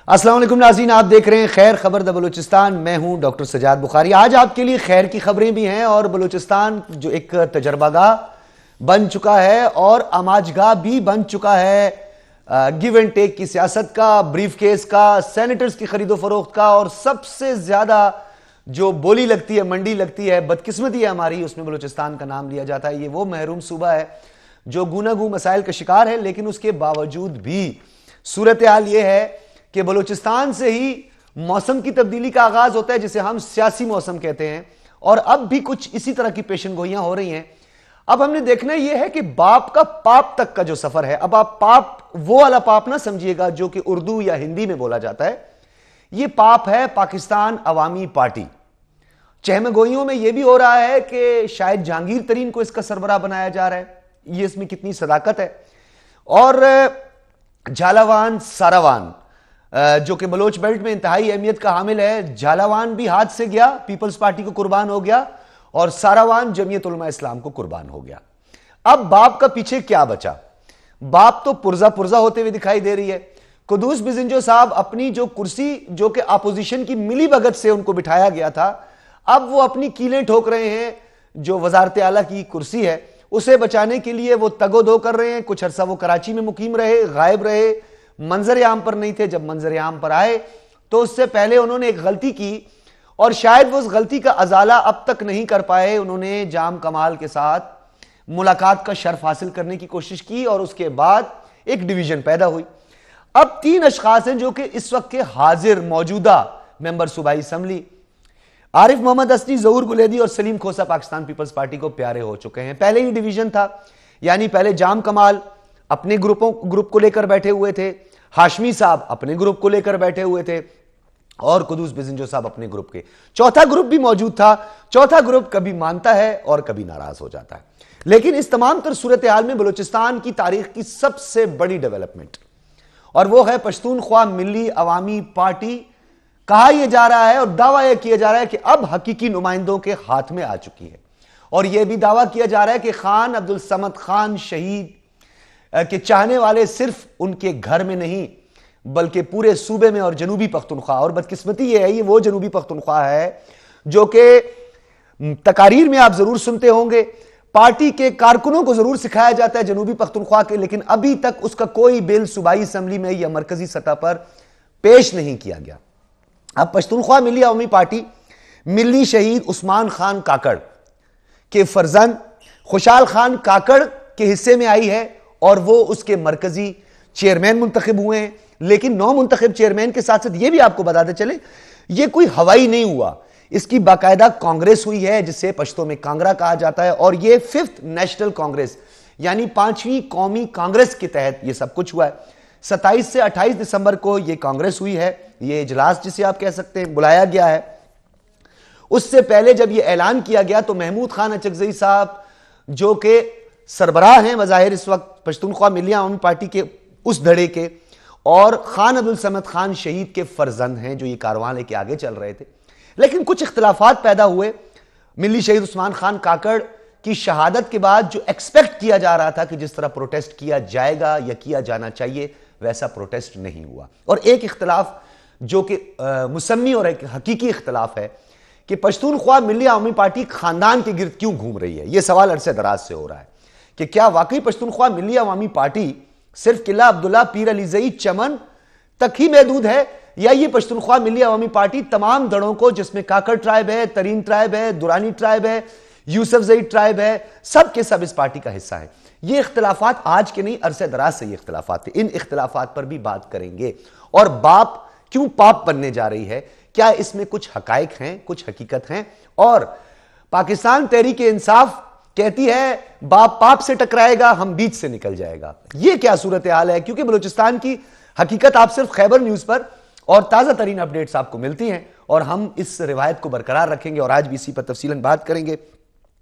السلام علیکم ناظرین، آپ دیکھ رہے ہیں خیر خبر دا بلوچستان۔ میں ہوں ڈاکٹر سجاد بخاری۔ آج آپ کے لیے خیر کی خبریں بھی ہیں اور بلوچستان جو ایک تجربہ گاہ بن چکا ہے اور آماج گاہ بھی بن چکا ہے گیو اینڈ ٹیک کی سیاست کا، بریف کیس کا، سینیٹرز کی خرید و فروخت کا، اور سب سے زیادہ جو بولی لگتی ہے، منڈی لگتی ہے، بدقسمتی ہے ہماری، اس میں بلوچستان کا نام لیا جاتا ہے۔ یہ وہ محروم صوبہ ہے جو گوناگوں مسائل کا شکار ہے، لیکن اس کے باوجود بھی صورتحال یہ ہے کہ بلوچستان سے ہی موسم کی تبدیلی کا آغاز ہوتا ہے، جسے ہم سیاسی موسم کہتے ہیں، اور اب بھی کچھ اسی طرح کی پیشن گوئیاں ہو رہی ہیں۔ اب ہم نے دیکھنا یہ ہے کہ باپ کا پاپ تک کا جو سفر ہے، اب آپ پاپ وہ والا پاپ نہ سمجھیے گا جو کہ اردو یا ہندی میں بولا جاتا ہے، یہ پاپ ہے پاکستان عوامی پارٹی۔ چہم گوئیوں میں یہ بھی ہو رہا ہے کہ شاید جہانگیر ترین کو اس کا سربراہ بنایا جا رہا ہے۔ یہ اس میں کتنی صداقت ہے۔ اور جھالاوان ساراوان جو کہ بلوچ بیلٹ میں انتہائی اہمیت کا حامل ہے، جھالاوان بھی ہاتھ سے گیا، پیپلز پارٹی کو قربان ہو گیا، اور ساراوان جمعیت علماء اسلام کو قربان ہو گیا۔ اب باپ کا پیچھے کیا بچا؟ باپ تو پرزا پرزا ہوتے ہوئے دکھائی دے رہی ہے۔ قدوس بزنجو صاحب اپنی جو کرسی جو کہ اپوزیشن کی ملی بھگت سے ان کو بٹھایا گیا تھا، اب وہ اپنی کیلیں ٹھوک رہے ہیں۔ جو وزارت اعلیٰ کی کرسی ہے اسے بچانے کے لیے وہ تگ و دو کر رہے ہیں۔ کچھ عرصہ وہ کراچی میں مقیم رہے، غائب رہے، منظر عام پر نہیں تھے۔ جب منظر عام پر آئے تو اس سے پہلے انہوں نے ایک غلطی کی، اور شاید وہ اس غلطی کا ازالہ اب تک نہیں کر پائے۔ انہوں نے جام کمال کے ساتھ ملاقات کا شرف حاصل کرنے کی کوشش کی، اور اس کے بعد ایک ڈویژن پیدا ہوئی۔ اب 3 اشخاص ہیں جو کہ اس وقت کے حاضر موجودہ ممبر صوبائی اسمبلی، عارف محمد اسدی، ظہور گلیدی اور سلیم کھوسہ، پاکستان پیپلز پارٹی کو پیارے ہو چکے ہیں۔ پہلے ہی ڈویژن تھا، یعنی پہلے جام کمال اپنے گروپ کو لے کر بیٹھے ہوئے تھے، ہاشمی صاحب اپنے گروپ کو لے کر بیٹھے ہوئے تھے، اور قدوس بزنجو صاحب اپنے گروپ کے۔ چوتھا گروپ بھی موجود تھا۔ چوتھا گروپ کبھی مانتا ہے اور کبھی ناراض ہو جاتا ہے۔ لیکن اس تمام تر صورتحال میں بلوچستان کی تاریخ کی سب سے بڑی ڈیولپمنٹ، اور وہ ہے پشتونخوا ملی عوامی پارٹی۔ کہا یہ جا رہا ہے اور دعویٰ یہ کیا جا رہا ہے کہ اب حقیقی نمائندوں کے ہاتھ میں آ چکی ہے، اور یہ بھی دعویٰ کیا جا رہا ہے کہ خان عبدالصمد خان شہید کے چاہنے والے صرف ان کے گھر میں نہیں بلکہ پورے صوبے میں اور جنوبی پختونخوا، اور بدقسمتی یہ ہے یہ وہ جنوبی پختونخوا ہے جو کہ تقاریر میں آپ ضرور سنتے ہوں گے، پارٹی کے کارکنوں کو ضرور سکھایا جاتا ہے جنوبی پختونخوا کے، لیکن ابھی تک اس کا کوئی بل صوبائی اسمبلی میں یا مرکزی سطح پر پیش نہیں کیا گیا۔ اب پشتونخوا ملی عوامی پارٹی ملی شہید عثمان خان کاکڑ کے فرزند خوشحال خان کاکڑ کے حصے میں آئی ہے، اور وہ اس کے مرکزی چیئرمین منتخب ہوئے ہیں۔ لیکن 9 منتخب چیئرمین کے ساتھ ساتھ یہ بھی آپ کو بتاتے چلیں، یہ کوئی ہوائی نہیں ہوا، اس کی باقاعدہ کانگریس ہوئی ہے جسے پشتو میں کانگرا کہا جاتا ہے، اور یہ 5th نیشنل کانگریس یعنی 5ویں قومی کانگریس کے تحت یہ سب کچھ ہوا ہے۔ 27 سے 28 دسمبر کو یہ کانگریس ہوئی ہے، یہ اجلاس جسے آپ کہہ سکتے ہیں بلایا گیا ہے۔ اس سے پہلے جب یہ اعلان کیا گیا تو محمود خان اچکزئی صاحب جو کہ سربراہ ہیں بظاہر اس وقت پشتونخوا ملی عوامی پارٹی کے اس دھڑے کے، اور خان عبدالصمد خان شہید کے فرزند ہیں جو یہ کارواں لے کے آگے چل رہے تھے، لیکن کچھ اختلافات پیدا ہوئے۔ ملی شہید عثمان خان کاکڑ کی شہادت کے بعد جو ایکسپیکٹ کیا جا رہا تھا کہ جس طرح پروٹیسٹ کیا جائے گا یا کیا جانا چاہیے، ویسا پروٹیسٹ نہیں ہوا۔ اور ایک اختلاف جو کہ مسمی اور ایک حقیقی اختلاف ہے کہ پشتونخوا ملی عوامی پارٹی خاندان کے گرد کیوں گھوم رہی ہے، یہ سوال عرصے دراز سے ہو رہا ہے کہ کیا واقعی پشتونخوا ملی عوامی پارٹی صرف قلعہ عبداللہ پیر علی زئی چمن تک ہی محدود ہے، یا یہ پشتونخوا ملی عوامی پارٹی تمام دھڑوں کو، جس میں کاکڑ ٹرائب ہے، ترین ٹرائب ہے، دورانی ٹرائب ہے، یوسف زئی ٹرائب ہے، سب کے سب اس پارٹی کا حصہ ہے۔ یہ اختلافات آج کے نہیں، عرصے دراز سے یہ اختلافات تھے۔ ان اختلافات پر بھی بات کریں گے، اور باپ کیوں پاپ بننے جا رہی ہے، کیا اس میں کچھ حقائق ہیں، کچھ حقیقت ہیں، اور پاکستان تحریک انصاف کہتی ہے باپ پاپ سے ٹکرائے گا، ہم بیچ سے نکل جائے گا۔ یہ کیا صورتحال ہے؟ کیونکہ بلوچستان کی حقیقت آپ صرف خیبر نیوز پر اور تازہ ترین اپڈیٹس آپ کو ملتی ہیں، اور ہم اس روایت کو برقرار رکھیں گے، اور آج بھی اسی پر تفصیلاً بات کریں گے۔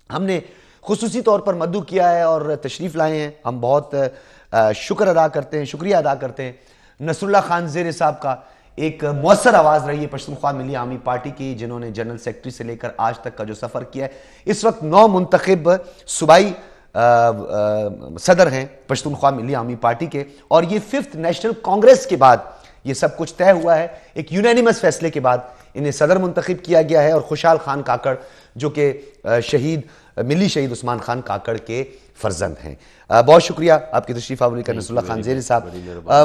ہم نے خصوصی طور پر مدعو کیا ہے اور تشریف لائے ہیں، ہم بہت شکر ادا کرتے ہیں، شکریہ ادا کرتے ہیں نصر اللہ خان زیر صاحب کا، ایک مؤثر آواز رہی ہے پشتونخوا ملی عوامی پارٹی کی، جنہوں نے جنرل سیکرٹری سے لے کر آج تک کا جو سفر کیا ہے۔ اس وقت 9 منتخب صوبائی صدر ہیں پشتونخوا ملی عوامی پارٹی کے، اور یہ 5th نیشنل کانگریس کے بعد یہ سب کچھ طے ہوا ہے. ایک یونینیمس فیصلے کے بعد انہیں صدر منتخب کیا گیا ہے اور خوشحال خان کاکڑ جو کہ ملی شہید عثمان خان کاکڑ کے فرزند ہیں. بہت شکریہ آپ کی تشریف آوری کا نصر اللہ خان زیری صاحب.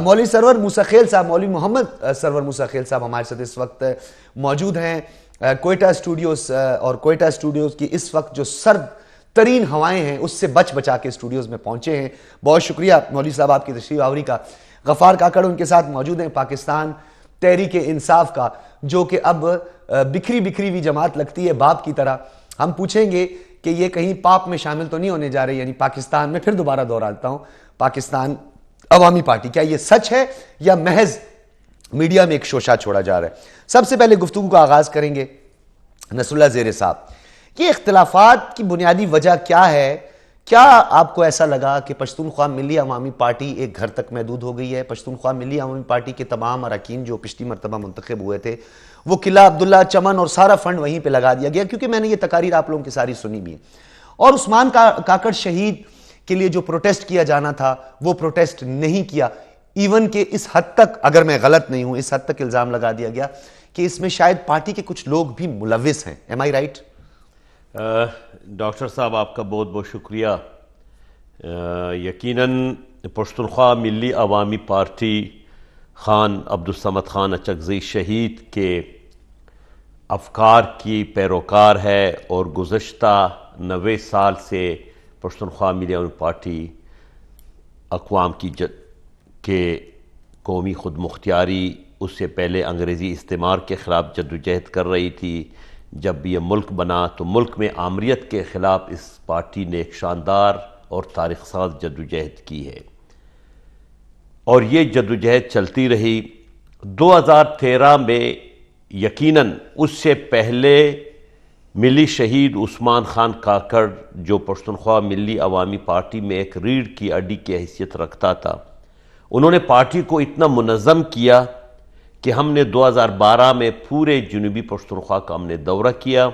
مولوی سرور موسیٰ خیل صاحب، مولوی محمد سرور موسیٰ خیل صاحب ہمارے ساتھ اس وقت موجود ہیں کوئٹہ اسٹوڈیوز، اور کوئٹہ اسٹوڈیوز کی اس وقت جو سرد ترین ہوائیں ہیں اس سے بچا کے اسٹوڈیوز میں پہنچے ہیں. بہت شکریہ مولوی صاحب آپ کی تشریف آوری کا. غفار کاکڑ ان کے ساتھ موجود ہیں، پاکستان تحریک انصاف کا، جو کہ اب بکھری ہوئی جماعت لگتی ہے باپ کی طرح. ہم پوچھیں گے کہ یہ کہیں پاپ میں شامل تو نہیں ہونے جا رہے، یعنی پاکستان میں، پھر دوبارہ دہراتا ہوں، پاکستان عوامی پارٹی، کیا یہ سچ ہے یا محض میڈیا میں ایک شوشہ چھوڑا جا رہا ہے؟ سب سے پہلے گفتگو کا آغاز کریں گے نصر اللہ زیرے صاحب. یہ اختلافات کی بنیادی وجہ کیا ہے؟ کیا آپ کو ایسا لگا کہ پشتونخوا ملی عوامی پارٹی ایک گھر تک محدود ہو گئی ہے؟ پشتونخوا ملی عوامی پارٹی کے تمام اراکین جو پچھلی مرتبہ منتخب ہوئے تھے، وہ قلعہ عبداللہ، چمن اور سارا فنڈ وہیں پہ لگا دیا گیا، کیونکہ میں نے یہ تقاریر آپ لوگوں کی ساری سنی بھی ہے. اور عثمان کاکڑ شہید کے لیے جو پروٹیسٹ کیا جانا تھا وہ پروٹیسٹ نہیں کیا. ایون کہ اس حد تک، اگر میں غلط نہیں ہوں، اس حد تک الزام لگا دیا گیا کہ اس میں شاید پارٹی کے کچھ لوگ بھی ملوث ہیں. ایم آئی رائٹ؟ ڈاکٹر صاحب آپ کا بہت بہت شکریہ. یقیناً پشتونخوا ملی عوامی پارٹی خان عبدالصمد خان اچکزئی شہید کے افکار کی پیروکار ہے، اور گزشتہ 90 سال سے پشتونخوا ملی عوامی پارٹی اقوام کے قومی خود مختاری، اس سے پہلے انگریزی استعمار کے خلاف جدوجہد کر رہی تھی. جب یہ ملک بنا تو ملک میں آمریت کے خلاف اس پارٹی نے ایک شاندار اور تاریخ ساز جدوجہد کی ہے، اور یہ جدوجہد چلتی رہی. 2013 میں یقیناً اس سے پہلے ملی شہید عثمان خان کاکڑ جو پشتونخوا ملی عوامی پارٹی میں ایک ریڑھ کی ہڈی کی حیثیت رکھتا تھا، انہوں نے پارٹی کو اتنا منظم کیا کہ ہم نے 2012 میں پورے جنوبی پشتونخوا کا ہم نے دورہ کیا،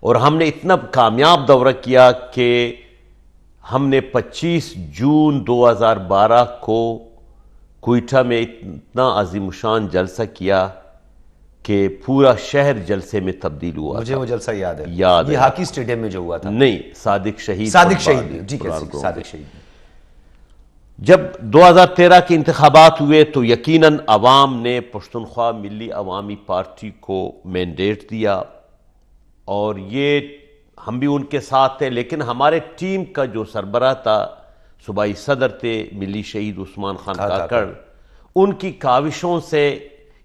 اور ہم نے اتنا کامیاب دورہ کیا کہ ہم نے 25 جون 2012 کو کوئٹہ میں اتنا عظیم شان جلسہ کیا کہ پورا شہر جلسے میں تبدیل ہوا. مجھے وہ جلسہ یاد ہے، یاد یہ ہاکی اسٹیڈیم میں جو ہوا تھا. نہیں، صادق شہید جی صادق شہید. جب 2013 کے انتخابات ہوئے تو یقیناً عوام نے پشتونخوا ملی عوامی پارٹی کو مینڈیٹ دیا، اور یہ ہم بھی ان کے ساتھ تھے، لیکن ہمارے ٹیم کا جو سربراہ تھا، صوبائی صدر تھے ملی شہید عثمان خان کاکڑ، ان کی کاوشوں سے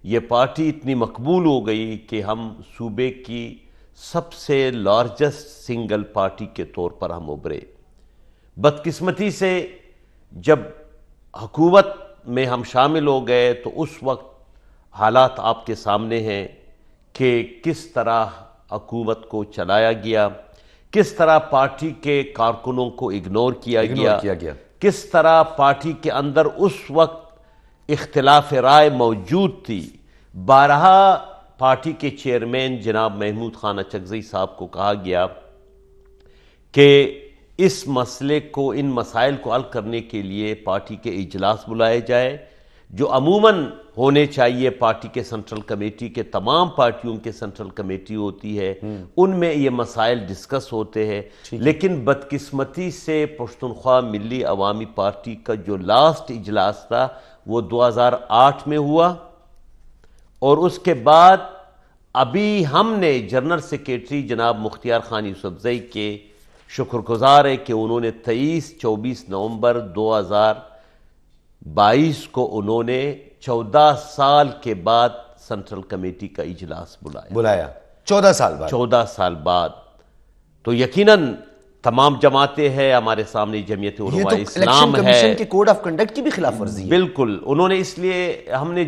یہ پارٹی اتنی مقبول ہو گئی کہ ہم صوبے کی سب سے لارجسٹ سنگل پارٹی کے طور پر ہم ابھرے. بدقسمتی سے جب حکومت میں ہم شامل ہو گئے تو اس وقت حالات آپ کے سامنے ہیں کہ کس طرح حکومت کو چلایا گیا، کس طرح پارٹی کے کارکنوں کو اگنور کیا گیا، کس طرح پارٹی کے اندر اس وقت اختلاف رائے موجود تھی. بارہا پارٹی کے چیئرمین جناب محمود خان اچکزئی صاحب کو کہا گیا کہ اس مسئلے کو، ان مسائل کو حل کرنے کے لیے پارٹی کے اجلاس بلائے جائے، جو عموماً ہونے چاہیے پارٹی کے سینٹرل کمیٹی کے، تمام پارٹیوں کے سینٹرل کمیٹی ہوتی ہے، ان میں یہ مسائل ڈسکس ہوتے ہیں. لیکن بدقسمتی سے پشتونخوا ملی عوامی پارٹی کا جو لاسٹ اجلاس تھا وہ 2008 میں ہوا، اور اس کے بعد ابھی ہم نے جنرل سیکریٹری جناب مختار خان یوسفزئی کے شکر گزار ہے کہ انہوں نے 24 نومبر 2022 کو انہوں نے 14 سال کے بعد سینٹرل کمیٹی کا اجلاس بلایا. 14 سال بعد. تو یقیناً تمام جماعتیں ہیں ہمارے سامنے، جمعیت علماء اسلام ہے، کمیشن کے کوڈ آف کنڈکٹ کی بھی خلاف ورزی ہے. بالکل. انہوں نے اس لیے ہم نے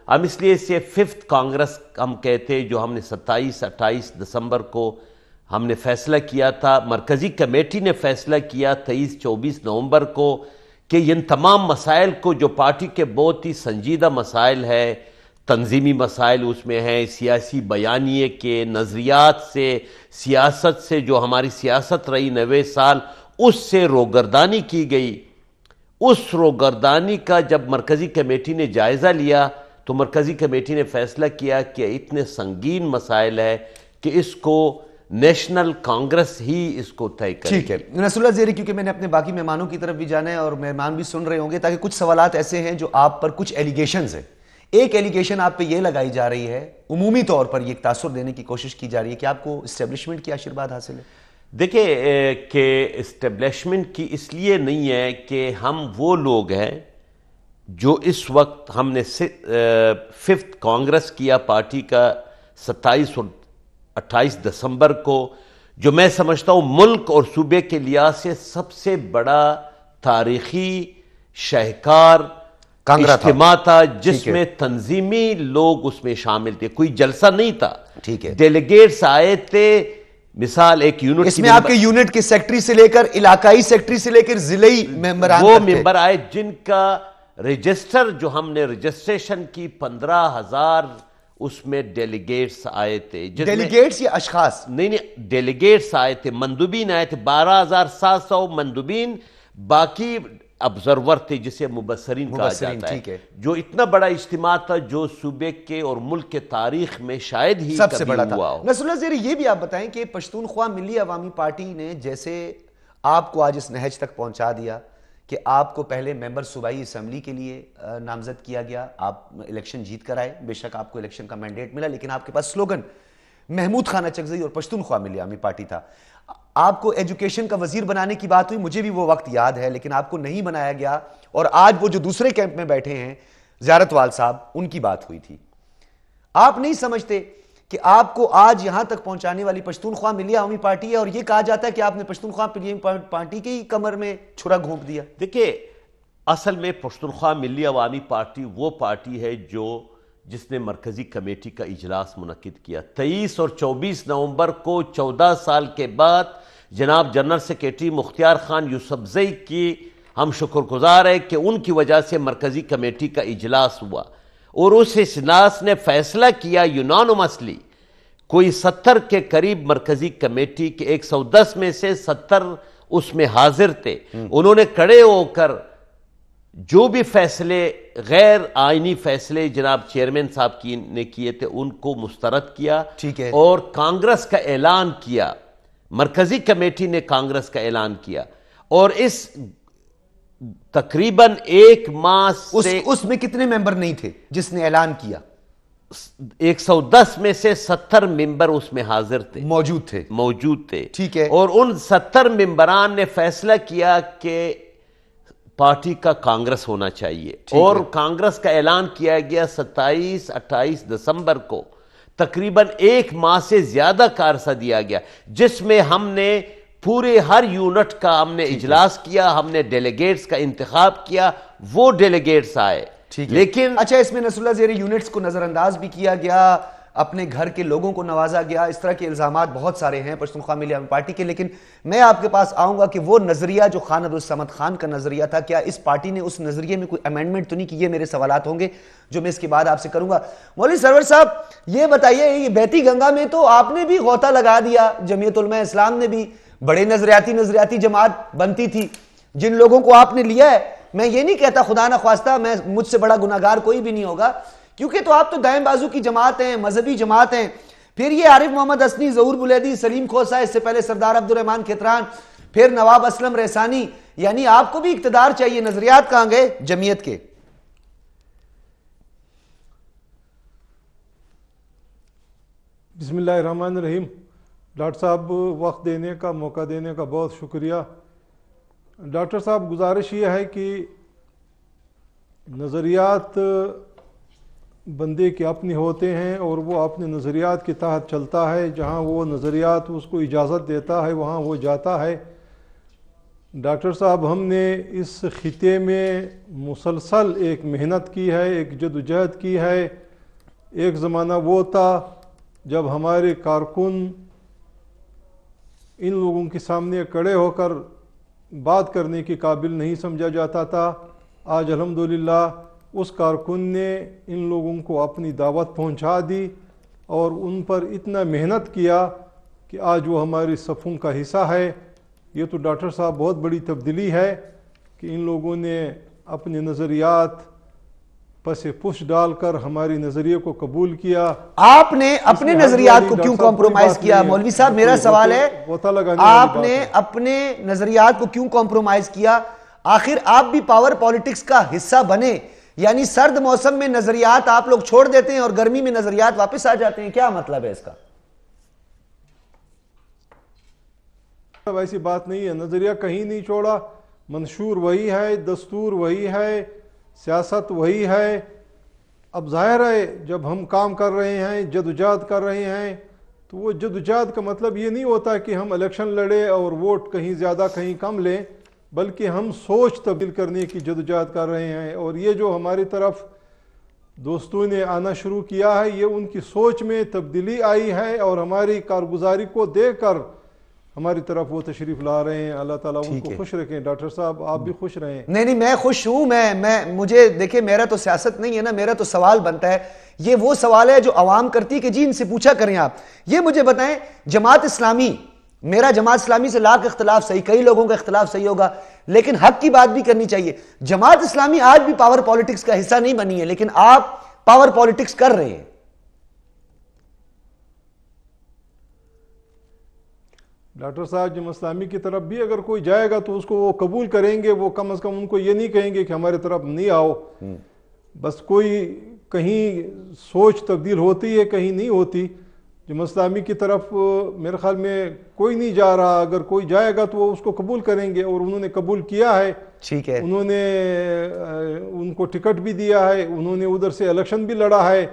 ہم اس لیے اسے 5th کانگریس ہم کہتے، جو ہم نے 27-28 دسمبر کو ہم نے فیصلہ کیا تھا، مرکزی کمیٹی نے فیصلہ کیا 23-24 نومبر کو کہ ان تمام مسائل کو، جو پارٹی کے بہت ہی سنجیدہ مسائل ہے، تنظیمی مسائل اس میں ہیں، سیاسی بیانیے کے نظریات سے، سیاست سے، جو ہماری سیاست رہی 90 سال، اس سے روگردانی کی گئی. اس روگردانی کا جب مرکزی کمیٹی نے جائزہ لیا تو مرکزی کمیٹی نے فیصلہ کیا کہ اتنے سنگین مسائل ہے کہ اس کو نیشنل کانگریس ہی اس کو طے کرے. ٹھیک ہے نصر اللہ زیری، کیونکہ میں نے اپنے باقی مہمانوں کی طرف بھی جانا ہے اور مہمان بھی سن رہے ہوں گے، تاکہ کچھ سوالات ایسے ہیں جو آپ پر کچھ ایلیگیشنز ہیں. ایک ایلیگیشن آپ پہ یہ لگائی جا رہی ہے، عمومی طور پر یہ ایک تاثر دینے کی کوشش کی جا رہی ہے کہ آپ کو اسٹیبلشمنٹ کی آشیرواد حاصل ہے. دیکھیں کہ اسٹیبلشمنٹ کی اس لیے نہیں ہے کہ ہم وہ لوگ ہیں جو اس وقت ہم نے 5th کانگریس کیا پارٹی کا 27 اور 28 دسمبر کو، جو میں سمجھتا ہوں ملک اور صوبے کے لحاظ سے سب سے بڑا تاریخی شاہکار اجتماع تھا، جس میں تنظیمی لوگ اس میں شامل تھے. کوئی جلسہ نہیں تھا. ٹھیک ہے. ڈیلیگیٹس آئے تھے، مثال ایک یونٹ، اس میں آپ کے یونٹ کے سیکٹری سے لے کر علاقائی سیکٹری سے لے کر ضلعی ممبران، وہ ممبر آئے جن کا رجسٹر جو ہم نے رجسٹریشن کی 15,000 اس میں ڈیلیگیٹس آئے تھے. ڈیلیگیٹس یا اشخاص؟ نہیں، ڈیلیگیٹس آئے تھے، مندوبین آئے تھے، 12,700 مندوبین، باقی ابزرور تھے جسے مبصرین کہا جاتا ہے. جو اتنا بڑا اجتماع تھا جو صوبے کے اور ملک کے تاریخ میں شاید ہی سب سے کبھی بڑا ہوا تھا. ہو. نصر اللہ زیری، یہ بھی آپ بتائیں کہ پشتونخوا ملی عوامی پارٹی نے جیسے آپ کو آج اس نہج تک پہنچا دیا کہ آپ کو پہلے ممبر صوبائی اسمبلی کے لیے نامزد کیا گیا، آپ الیکشن جیت کر آئے، بے شک آپ کو الیکشن کا مینڈیٹ ملا، لیکن آپ کے پاس سلوگن محمود خان اچکزئی اور پشتونخوا ملی عوامی پارٹی تھا. آپ کو ایجوکیشن کا وزیر بنانے کی بات ہوئی، مجھے بھی وہ وقت یاد ہے، لیکن آپ کو نہیں بنایا گیا، اور آج وہ جو دوسرے کیمپ میں بیٹھے ہیں زیارت وال صاحب، ان کی بات ہوئی تھی. آپ نہیں سمجھتے کہ آپ کو آج یہاں تک پہنچانے والی پشتونخوا ملی عوامی پارٹی ہے، اور یہ کہا جاتا ہے کہ آپ نے پشتونخوا ملی عوامی پارٹی کے ہی کمر میں چھرا گھونپ دیا؟ دیکھیں، اصل میں پشتونخوا ملی عوامی پارٹی وہ پارٹی ہے جس نے مرکزی کمیٹی کا اجلاس منعقد کیا 23 اور 24 نومبر کو. 14 سال کے بعد جناب جنرل سیکریٹری مختار خان یوسفزئی کی ہم شکر گزار ہیں کہ ان کی وجہ سے مرکزی کمیٹی کا اجلاس ہوا، اور اس اجلاس نے فیصلہ کیا یونانیمسلی. کوئی 70 کے قریب مرکزی کمیٹی کے 110 میں سے 70 اس میں حاضر تھے. انہوں نے کھڑے ہو کر جو بھی فیصلے، غیر آئینی فیصلے جناب چیئرمین صاحب نے کیے تھے، ان کو مسترد کیا. ٹھیک ہے. اور کانگریس کا اعلان کیا، مرکزی کمیٹی نے کانگریس کا اعلان کیا، اور اس تقریباً 1 ماہ سے اس میں کتنے ممبر نہیں تھے جس نے اعلان کیا؟ 110 میں سے 70 ممبر اس میں حاضر تھے، موجود تھے. ٹھیک ہے. اور ان 70 ممبران نے فیصلہ کیا کہ پارٹی کا کانگریس ہونا چاہیے، اور کانگریس کا اعلان کیا گیا 27-28 دسمبر کو. تقریباً 1 ماہ سے زیادہ کا عرصہ دیا گیا، جس میں ہم نے پورے ہر یونٹ کا ہم نے اجلاس کیا، ہم نے ڈیلیگیٹس کا انتخاب کیا، وہ ڈیلیگیٹس آئے. لیکن اچھا، اس میں نصر اللہ زیری یونٹس کو نظر انداز بھی کیا گیا، اپنے گھر کے لوگوں کو نوازا گیا، اس طرح کے الزامات بہت سارے ہیں پشتونخوا ملی عوامی پارٹی کے. لیکن میں آپ کے پاس آؤں گا کہ وہ نظریہ جو خان عبدالصمد خان کا نظریہ تھا، کیا اس پارٹی نے اس نظریے میں کوئی امینڈمنٹ تو نہیں کی؟ یہ میرے سوالات ہوں گے جو میں اس کے بعد آپ سے کروں گا. مولوی سرور صاحب، یہ بتائیے، یہ بیتی گنگا میں تو آپ نے بھی غوطہ لگا دیا، جمعیت علماء اسلام نے بھی، بڑے نظریاتی جماعت بنتی تھی، جن لوگوں کو آپ نے لیا ہے. میں یہ نہیں کہتا خدا نہ خواستہ مجھ سے بڑا گناہگار کوئی بھی نہیں ہوگا، کیونکہ تو آپ تو دائیں بازو کی جماعت ہیں، مذہبی جماعت ہیں. پھر یہ عارف محمد حسنی، ظہور بلیدی، سلیم کھوسہ، اس سے پہلے سردار عبدالرحمن کھتران، پھر نواب اسلم رحسانی، یعنی آپ کو بھی اقتدار چاہیے. نظریات کہاں گئے جمعیت کے؟ بسم اللہ الرحمن الرحیم. ڈاکٹر صاحب، وقت دینے کا، موقع دینے کا بہت شکریہ. ڈاکٹر صاحب، گزارش یہ ہے کہ نظریات بندے کے اپنے ہوتے ہیں، اور وہ اپنے نظریات کے تحت چلتا ہے. جہاں وہ نظریات اس کو اجازت دیتا ہے وہاں وہ جاتا ہے. ڈاکٹر صاحب، ہم نے اس خطے میں مسلسل ایک محنت کی ہے، ایک جدوجہد کی ہے. ایک زمانہ وہ تھا جب ہمارے کارکن ان لوگوں کے سامنے کھڑے ہو کر بات کرنے کے قابل نہیں سمجھا جاتا تھا. آج الحمدللہ اس کارکن نے ان لوگوں کو اپنی دعوت پہنچا دی، اور ان پر اتنا محنت کیا کہ آج وہ ہماری صفوں کا حصہ ہے. یہ تو ڈاکٹر صاحب بہت بڑی تبدیلی ہے. کہ ان لوگوں نے اپنے نظریات پس پش ڈال کر ہماری نظریے کو قبول کیا. آپ نے اپنے نظریات کو کیوں کمپرومائز کیا؟ مولوی صاحب میرا سوال ہے آپ نے اپنے نظریات کو کیوں کمپرومائز کیا؟ آخر آپ بھی پاور پالیٹکس کا حصہ بنے، یعنی سرد موسم میں نظریات آپ لوگ چھوڑ دیتے ہیں اور گرمی میں نظریات واپس آ جاتے ہیں، کیا مطلب ہے اس کا؟ ایسی بات نہیں ہے، نظریہ کہیں نہیں چھوڑا، منشور وہی ہے، دستور وہی ہے، سیاست وہی ہے. اب ظاہر ہے جب ہم کام کر رہے ہیں، جدوجہد کر رہے ہیں، تو وہ جدوجہد کا مطلب یہ نہیں ہوتا کہ ہم الیکشن لڑے اور ووٹ کہیں زیادہ کہیں کم لیں، بلکہ ہم سوچ تبدیل کرنے کی جدوجہد کر رہے ہیں. اور یہ جو ہماری طرف دوستوں نے آنا شروع کیا ہے، یہ ان کی سوچ میں تبدیلی آئی ہے اور ہماری کارگزاری کو دیکھ کر ہماری طرف وہ تشریف لا رہے ہیں. اللہ تعالیٰ ان کو خوش رکھیں. ڈاکٹر صاحب آپ بھی خوش رہیں. نہیں میں خوش ہوں. مجھے دیکھیں، میرا تو سیاست نہیں ہے نا، میرا تو سوال بنتا ہے، یہ وہ سوال ہے جو عوام کرتی ہے کہ جی ان سے پوچھا کریں. آپ یہ مجھے بتائیں، جماعت اسلامی، میرا جماعت اسلامی سے لاکھ اختلاف صحیح، کئی لوگوں کا اختلاف صحیح ہوگا، لیکن حق کی بات بھی کرنی چاہیے. جماعت اسلامی آج بھی پاور پالیٹکس کا حصہ نہیں بنی ہے، لیکن آپ پاور پالیٹکس کر رہے ہیں. ڈاکٹر صاحب جماعت اسلامی کی طرف بھی اگر کوئی جائے گا تو اس کو وہ قبول کریں گے. وہ کم از کم ان کو یہ نہیں کہیں گے کہ ہمارے طرف نہیں آؤ. بس کوئی کہیں سوچ تبدیل ہوتی ہے، کہیں نہیں ہوتی. جماعت اسلامی کی طرف میرے خیال میں کوئی نہیں جا رہا. اگر کوئی جائے گا تو وہ اس کو قبول کریں گے، اور انہوں نے قبول کیا ہے. ٹھیک ہے، انہوں نے ان کو ٹکٹ بھی دیا ہے، انہوں نے ادھر سے الیکشن بھی لڑا ہے.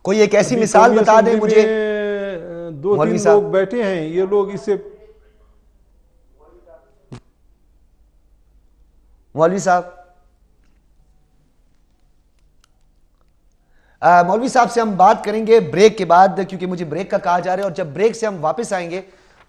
کوئی ایک ایسی مثال بتا دیں مجھے. 2-3 لوگ بیٹھے ہیں، یہ لوگ اس سے مولوی صاحب مولوی صاحب سے ہم بات کریں گے بریک کے بعد، کیونکہ مجھے بریک کا کہا جا رہا ہے، اور جب بریک سے ہم واپس آئیں گے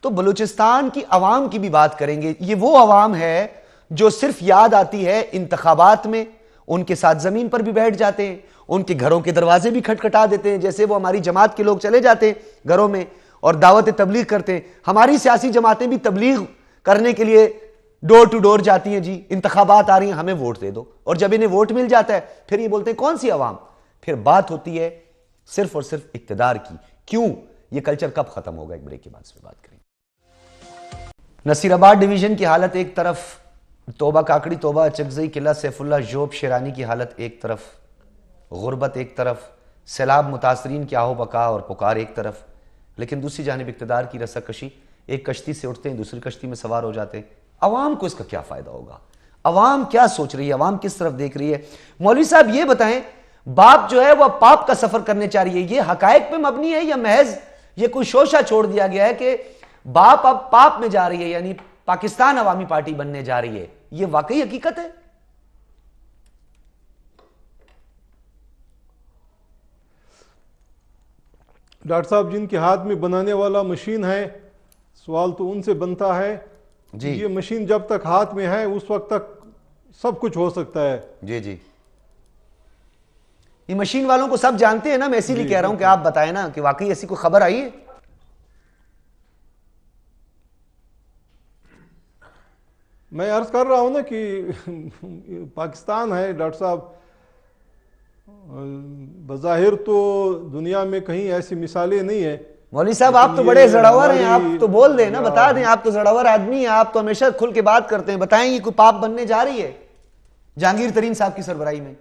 تو بلوچستان کی عوام کی بھی بات کریں گے. یہ وہ عوام ہے جو صرف یاد آتی ہے انتخابات میں، ان کے ساتھ زمین پر بھی بیٹھ جاتے ہیں، ان کے گھروں کے دروازے بھی کھٹکھٹا دیتے ہیں، جیسے وہ ہماری جماعت کے لوگ چلے جاتے ہیں گھروں میں اور دعوت تبلیغ کرتے ہیں. ہماری سیاسی جماعتیں بھی تبلیغ کرنے کے لیے ڈور ٹو ڈور جاتی ہیں، جی انتخابات آ رہی ہیں ہمیں ووٹ دے دو. اور جب انہیں ووٹ مل جاتا ہے پھر یہ بولتے ہیں کون سی عوام. پھر بات ہوتی ہے صرف اور صرف اقتدار کی. کیوں؟ یہ کلچر کب ختم ہوگا؟ ایک بریک کے بعد اس پہ بات کریں. نصیر آباد ڈویژن کی حالت ایک طرف، توبہ کاکڑی، توبہ اچکزئی، قلعہ سیف اللہ، جوب شیرانی کی حالت ایک طرف، غربت ایک طرف، سیلاب متاثرین کی آہو بکا اور پکار ایک طرف، لیکن دوسری جانب اقتدار کی رسا کشی. ایک کشتی سے اٹھتے ہیں، دوسری کشتی میں سوار ہو جاتے ہیں. عوام کو اس کا کیا فائدہ ہوگا؟ عوام کیا سوچ رہی ہے؟ عوام کس طرف دیکھ رہی ہے؟ مولوی صاحب یہ بتائیں، باپ جو ہے وہ پاپ کا سفر کرنے چاہ رہی ہے، یہ حقائق پہ مبنی ہے یا محض یہ کوئی شوشہ چھوڑ دیا گیا ہے کہ باپ اب پاپ میں جا رہی ہے، یعنی پاکستان عوامی پارٹی بننے جا رہی ہے؟ یہ واقعی حقیقت ہے؟ ڈاکٹر صاحب جن کے ہاتھ میں بنانے والا مشین ہے، سوال تو ان سے بنتا ہے جی. یہ مشین جب تک ہاتھ میں ہے اس وقت تک سب کچھ ہو سکتا ہے. جی یہ مشین والوں کو سب جانتے ہیں نا، میں اسی لیے کہہ رہا ہوں کہ آپ بتائیں نا کہ واقعی ایسی کوئی خبر آئی ہے؟ میں عرض کر رہا ہوں نا کہ پاکستان ہے ڈاکٹر صاحب، بظاہر تو دنیا میں کہیں ایسی مثالیں نہیں ہیں. مولوی صاحب آپ تو بڑے زڑاور ہیں، آپ تو بول دیں نا، بتا دیں. آپ تو زڑاور آدمی ہیں، آپ تو ہمیشہ کھل کے بات کرتے ہیں. بتائیں یہ کوئی پاپ بننے جا رہی ہے جہانگیر ترین صاحب کی سربراہی میں؟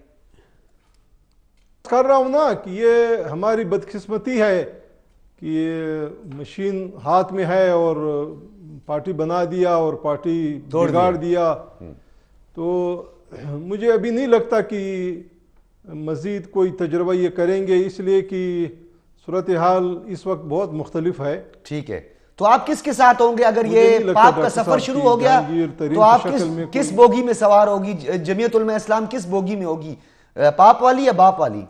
کر رہا ہوں نا کہ یہ ہماری بدقسمتی ہے کہ یہ مشین ہاتھ میں ہے اور پارٹی بنا دیا اور پارٹی بگاڑ دیا. تو مجھے ابھی نہیں لگتا کہ مزید کوئی تجربہ یہ کریں گے، اس لیے کہ صورتحال اس وقت بہت مختلف ہے. ٹھیک ہے، تو آپ کس کے ساتھ ہوں گے اگر یہ پاپ کا سفر شروع ہو گیا تو آپ کس بوگی میں سوار ہوگی؟ جمعیت علماء اسلام کس بوگی میں ہوگی، پاپ والی یا باپ والی؟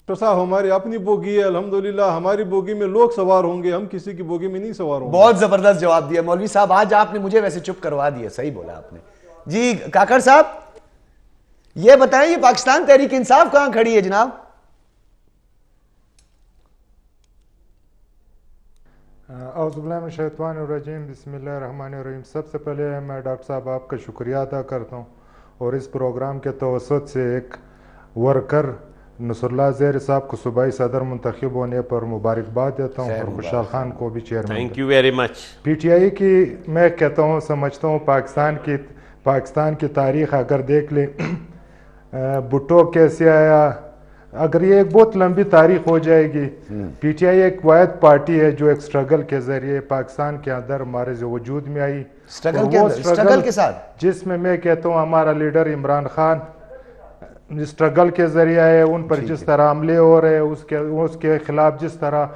ڈاکٹر صاحب ہماری اپنی بوگی ہے الحمدللہ، ہماری بوگی میں لوگ سوار ہوں گے، ہم کسی کی بوگی میں نہیں سوار ہوں گے. بہت زبردست جواب دیا مولوی صاحب، آج آپ نے مجھے ویسے چپ کروا دیا، صحیح بولا آپ نے. جی کاکڑ صاحب یہ بتائیں، یہ پاکستان تحریک انصاف کہاں کھڑی ہے جناب؟ اعوذ اعوذ باللہ من الشیطان الرجیم، بسم اللہ الرحمن الرحیم۔ سب سے پہلے میں ڈاکٹر صاحب آپ کا شکریہ ادا کرتا ہوں اور اس پروگرام کے توسط سے ایک ورکر نصر اللہ زہری صاحب کو صوبائی صدر منتخب ہونے پر مبارکباد دیتا ہوں، اور خوشحال خان کو بھی chairman. Thank you very much. P T I کی میں کہتا ہوں، سمجھتا ہوں پاکستان کی تاریخ اگر دیکھ لیں، بھٹو کیسے آیا، اگر یہ ایک بہت لمبی تاریخ ہو جائے گی۔ پی ٹی آئی ایک واحد پارٹی ہے جو ایک سٹرگل کے ذریعے پاکستان کے اندر ہمارے وجود میں آئی، سٹرگل کے ساتھ، جس میں کہتا ہوں ہمارا لیڈر عمران خان سٹرگل کے ذریعے آئے، ان پر جس طرح حملے ہو رہے، اس کے خلاف جس طرح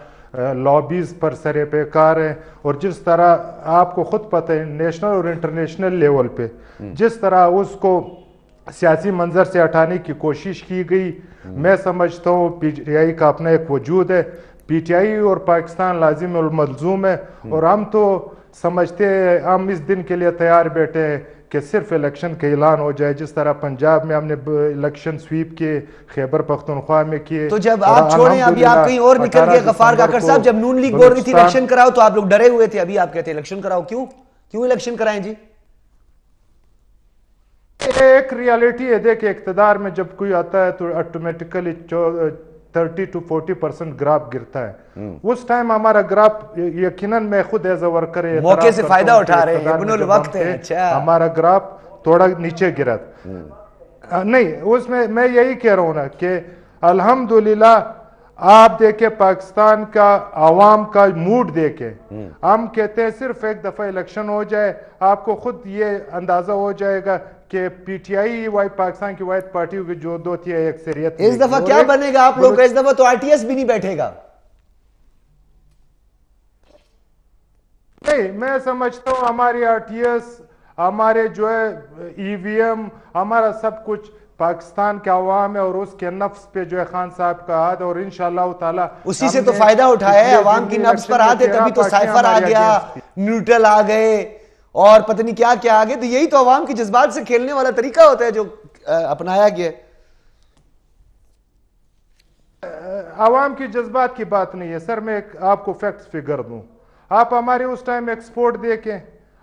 لابیز پر سرے پیکار ہیں، اور جس طرح آپ کو خود پتہ ہے نیشنل اور انٹرنیشنل لیول پہ جس طرح اس کو سیاسی منظر سے ہٹانے کی کوشش کی گئی، میں سمجھتا ہوں پی ٹی آئی کا اپنا ایک وجود ہے۔ پی ٹی آئی اور پاکستان لازم الملزوم ہے، اور ہم تو سمجھتے ہیں، ہم اس دن کے لیے تیار بیٹھے ہیں کہ صرف الیکشن کا اعلان ہو جائے، جس طرح پنجاب میں ہم نے الیکشن سویپ کیے، خیبر پختونخوا میں کیے۔ تو جب آپ چھوڑیں، ابھی آپ کہیں اور نکل گئے، غفار کاکڑ صاحب، جب نون لیگ بول رہی تھی الیکشن کراؤ تو آپ لوگ ڈرے ہوئے تھے، ابھی آپ کہتے ہیں الیکشن کراؤ، کیوں الیکشن کرائیں جی؟ ایک ریالٹی ہے، دیکھ اقتدار میں جب کوئی آتا ہے تو آٹومیٹیکلی 30 to 40% گراف گرتا ہے۔ اس ٹائم ہمارا گراف یقیناً میں خود ایز اے ورکر موقع سے فائدہ اٹھا رہے ہیں، ابن الوقت ہے، اچھا ہمارا گراف تھوڑا نیچے گرا نہیں، اس میں یہی کہہ رہا ہوں نا کہ الحمدللہ آپ دیکھیں پاکستان کا عوام کا موڈ دیکھیں، ہم کہتے ہیں صرف ایک دفعہ الیکشن ہو جائے، آپ کو خود یہ اندازہ ہو جائے گا کہ پی ٹی آئی پاکستان کی واحد پارٹیوں کی جو دو تھی اکثریت۔ اس دفعہ کیا بنے گا آپ لوگ کا؟ اس دفعہ تو آر ٹی ایس بھی نہیں بیٹھے گا۔ نہیں، میں سمجھتا ہوں ہماری آر ٹی ایس، ہمارے جو ہے ای وی ایم، ہمارا سب کچھ پاکستان کے عوام ہے، اور اس کے نفس پہ جو ہے خان صاحب کا ہاتھ، اور انشاءاللہ تعالی اسی سے تو فائدہ اٹھایا ہے، عوام کی نفس پر ہاتھ ہے، تبھی تو سائفر آ گیا، نیوٹرل آ گئے، اور پتہ نہیں کیا کیا آگے۔ تو یہی تو عوام کی جذبات سے کھیلنے والا طریقہ ہوتا ہے جو اپنایا گیا۔ عوام کی جذبات کی بات نہیں ہے سر، میں آپ کو فیکٹس فگر دوں۔ آپ ہمارے اس ٹائم ایکسپورٹ دیکھیں،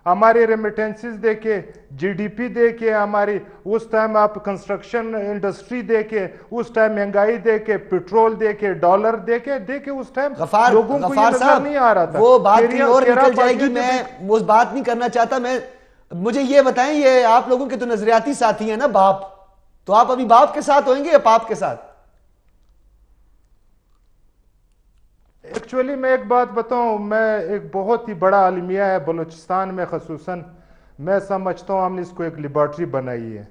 ہمارے ریمیٹنسز دیکھیں، جی ڈی پی دیکھیں، ہماری اس ٹائم آپ کنسٹرکشن انڈسٹری دیکھیں، اس ٹائم مہنگائی دیکھیں، پیٹرول دیکھیں، ڈالر دیکھیں اس ٹائم لوگوں کو یہ نظر نہیں آ رہا تھا۔ وہ بات کہیں اور نکل جائے گی، میں وہ بات نہیں کرنا چاہتا۔ مجھے یہ بتائیں، یہ آپ لوگوں کے تو نظریاتی ساتھی ہیں نا باپ، تو آپ ابھی باپ کے ساتھ ہوئیں گے یا پاپ کے ساتھ؟ ایکچولی میں ایک بات بتاؤں، میں ایک بہت ہی بڑا عالمیہ ہے بلوچستان میں، خصوصاً میں سمجھتا ہوں ہم نے اس کو ایک لیبارٹری بنائی ہے،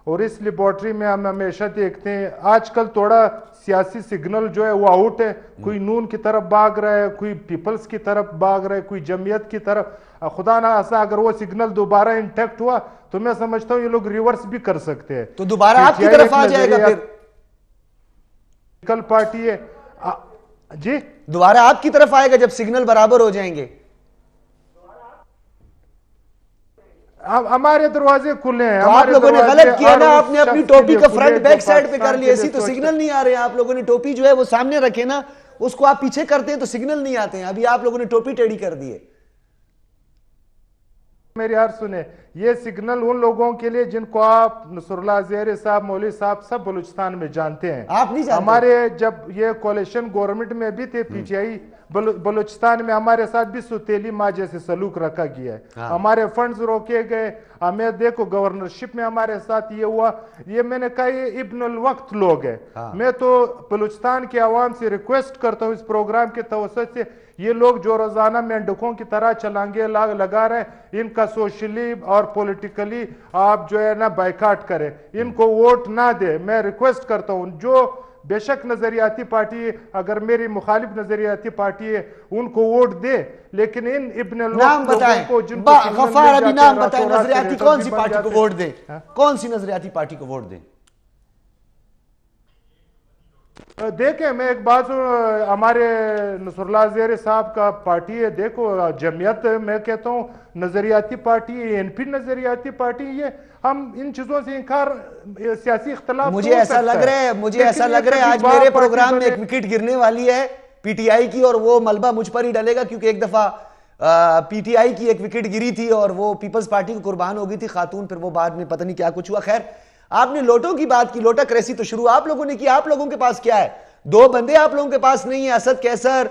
اور اس لیبارٹری میں ہم ہمیشہ دیکھتے ہیں آج کل تھوڑا سیاسی سگنل جو ہے وہ آؤٹ ہے، کوئی نون کی طرف بھاگ رہا ہے، کوئی پیپلز کی طرف بھاگ رہا ہے، کوئی جمعیت کی طرف۔ خدا نہ خواستہ اگر وہ سگنل دوبارہ انٹیکٹ ہوا تو میں سمجھتا ہوں یہ لوگ ریورس بھی کر سکتے ہیں، تو دوبارہ آپ کی طرف آ جائے گا پھر پارٹی ہے جی، دوبارہ آپ کی طرف آئے گا جب سگنل برابر ہو جائیں گے۔ ہمارے دروازے کھلے ہیں۔ آپ لوگوں نے غلط کیا نا، آپ نے اپنی ٹوپی کا فرنٹ بیک سائڈ پہ کر لیا، اسی تو سگنل نہیں آ رہے ہیں۔ آپ لوگوں نے ٹوپی جو ہے وہ سامنے رکھے نا، اس کو آپ پیچھے کرتے ہیں تو سگنل نہیں آتے ہیں۔ ابھی آپ لوگوں نے ٹوپی ٹیڑھی کر دی ہے۔ میری عرض سنیں، یہ سگنل ان لوگوں کے لیے جن کو آپ نصر اللہ زہری صاحب، مولوی صاحب سب بلوچستان میں جانتے ہیں۔ آپ نہیں جانتے؟ ہمارے جب یہ کولیشن گورنمنٹ میں بھی تھے پی ٹی آئی، بلوچستان میں ہمارے ساتھ بھی سوتیلی ماں جیسے سلوک رکھا گیا ہے، ہمارے فنڈز روکے گئے، ہمیں دیکھو گورنرشپ میں ہمارے ساتھ یہ ہوا۔ یہ میں نے کہا یہ ابن الوقت لوگ ہیں۔ میں تو بلوچستان کے عوام سے ریکویسٹ کرتا ہوں اس پروگرام کے توسط سے، یہ لوگ جو روزانہ مینڈکوں کی طرح چلانگے لگا رہے ہیں، ان کا سوشلی اور پولیٹیکلی آپ جو ہے نا بائیکاٹ کریں، ان کو ووٹ نہ دے۔ میں ریکویسٹ کرتا ہوں، جو بے شک نظریاتی پارٹی ہے، اگر میری مخالف نظریاتی پارٹی ہے ان کو ووٹ دے، لیکن ان ابن نام بتائیں غفار، ابھی نام بتائیں، نظریاتی کون سی پارٹی کو ووٹ دیں؟ کون سی نظریاتی پارٹی کو ووٹ دیں؟ دیکھیں میں ایک بات ہمارے نصر اللہ زہری صاحب کا پارٹی ہے، دیکھو جمعیت میں کہتا ہوں نظریاتی پارٹی ہے، این پی نظریاتی پارٹی، یہ ہم ان چیزوں سے انکار سیاسی اختلاف مجھے ایسا لگ رہا ہے آج میرے پروگرام میں ایک وکٹ گرنے والی ہے پی ٹی آئی کی، اور وہ ملبہ مجھ پر ہی ڈلے گا، کیونکہ ایک دفعہ پی ٹی آئی کی ایک وکٹ گری تھی اور وہ پیپلز پارٹی کو قربان ہو گئی تھی خاتون، پھر وہ بعد میں پتہ نہیں کیا کچھ ہوا. خیر آپ نے لوٹوں کی بات کی، لوٹا کریسی تو شروع آپ لوگوں نے کی. آپ لوگوں کے پاس کیا ہے؟ 2 بندے آپ لوگوں کے پاس نہیں ہیں، اسد کیسر،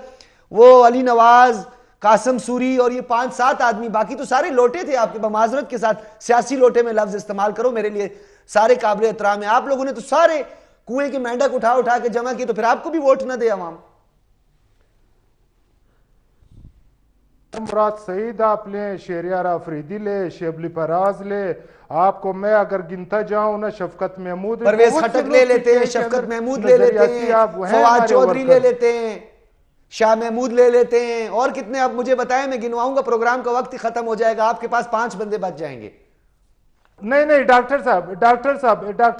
وہ علی نواز، قاسم سوری اور یہ 5-7 آدمی، باقی تو سارے لوٹے تھے آپ کے. معذرت کے ساتھ سیاسی لوٹے میں لفظ استعمال کرو، میرے لیے سارے قابل احترام ہیں. آپ لوگوں نے تو سارے کنویں کے مینڈک اٹھا اٹھا کے جمع کی، تو پھر آپ کو بھی ووٹ نہ دے عوام. مراد سعید آپ لیں، شہریار آفریدی لے، شیبلی پراز لے، آپ کو میں اگر گنتا جاؤں نا، شفقت محمود، پرویز خٹک لے لیتے ہیں، شفقت محمود لے لیتے ہیں، فواد چودھری لے لیتے ہیں، شاہ محمود لے لیتے ہیں، اور کتنے آپ مجھے بتائیں، میں گنواؤں گا، پروگرام کا وقت ہی ختم ہو جائے گا، آپ کے پاس 5 بندے بچ جائیں گے. نہیں ڈاکٹر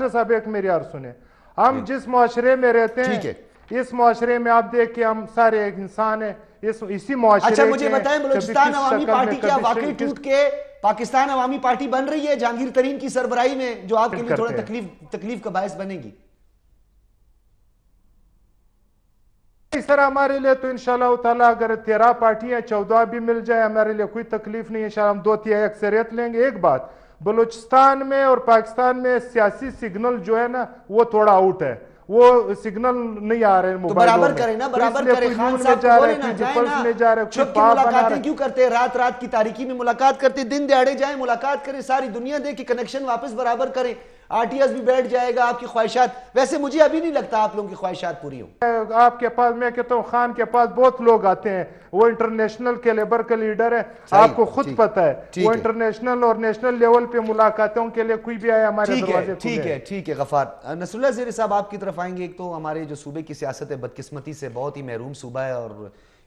صاحب ایک میری عرض سنیں. ہم جس معاشرے میں رہتے ہیں اس معاشرے میں آپ دیکھ کے ہم سارے ایک انسان ہیں، اسی معاشرے. اچھا مجھے بتائیں، بلوچستان عوامی پارٹی کیا واقعی ٹوٹ کے پاکستان عوامی پارٹی بن رہی ہے جہانگیر ترین کی سربراہی میں، جو آپ کے لیے تھوڑا تکلیف کا باعث بنے گی؟ سر ہمارے لیے تو انشاءاللہ تعالیٰ اگر 13 پارٹیاں 14 بھی مل جائے ہمارے لیے کوئی تکلیف نہیں ہے. انشاءاللہ ہم 2/3 اکثریت لیں گے. ایک بات، بلوچستان میں اور پاکستان میں سیاسی سگنل جو ہے نا وہ تھوڑا آؤٹ ہے، وہ سگنل نہیں آ رہے ہیں تو برابر کریں نا، برابر کریں. خان صاحب کو بولے نا، جائیں نا، چھپ کے ملاقاتیں کیوں کرتے ہیں؟ رات کی تاریکی میں ملاقات کرتے، دن دیہڑے جائیں ملاقات کریں، ساری دنیا دیکھ کے کنیکشن واپس برابر کریں. آر ٹی ایس بھی بیٹھ جائے گا. آپ کی خواہشات، ویسے مجھے ابھی نہیں لگتا آپ لوگوں کی خواہشات پوری ہوں. آپ کے پاس، میں کہتا ہوں خان کے پاس بہت لوگ آتے ہیں، وہ انٹرنیشنل کیلیبر کا لیڈر ہے، آپ کو خود پتہ ہے، وہ انٹرنیشنل اور نیشنل لیول پہ ملاقاتوں کے لیے کوئی بھی آئے ہمارے دروازے کھلے ہیں. ٹھیک ہے غفار. نصر اللہ زیری صاحب آپ کی طرف آئیں گے. ایک تو ہمارے جو صوبے کی سیاست ہے بدقسمتی سے بہت ہی محروم صوبہ ہے، اور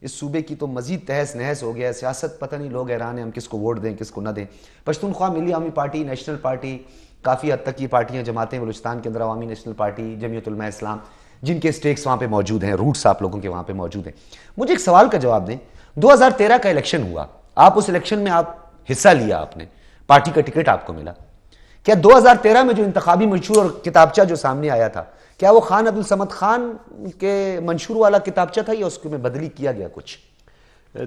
اس صوبے کی تو مزید تہس نہس ہو گیا ہے. سیاست پتہ نہیں، لوگ حیران ہیں ہم کس کو ووٹ دیں کس کو نہ دیں. پشتونخوا ملی عوامی پارٹی، نیشنل پارٹی، کافی حد تک یہ پارٹیاں جماعتیں بلوچستان کے اندر، عوامی نیشنل پارٹی، جمعیت علماء اسلام، جن کے سٹیکس وہاں پہ موجود ہیں، روٹس آپ لوگوں کے وہاں پہ موجود ہیں. مجھے ایک سوال کا جواب دیں. 2013 کا الیکشن ہوا، آپ اس الیکشن میں آپ حصہ لیا، آپ نے پارٹی کا ٹکٹ آپ کو ملا. کیا 2013 میں جو انتخابی منشور اور کتابچہ جو سامنے آیا تھا، کیا وہ خان عبدالصمد خان کے منشور والا کتابچہ تھا یا اس کو میں بدلی کیا گیا کچھ؟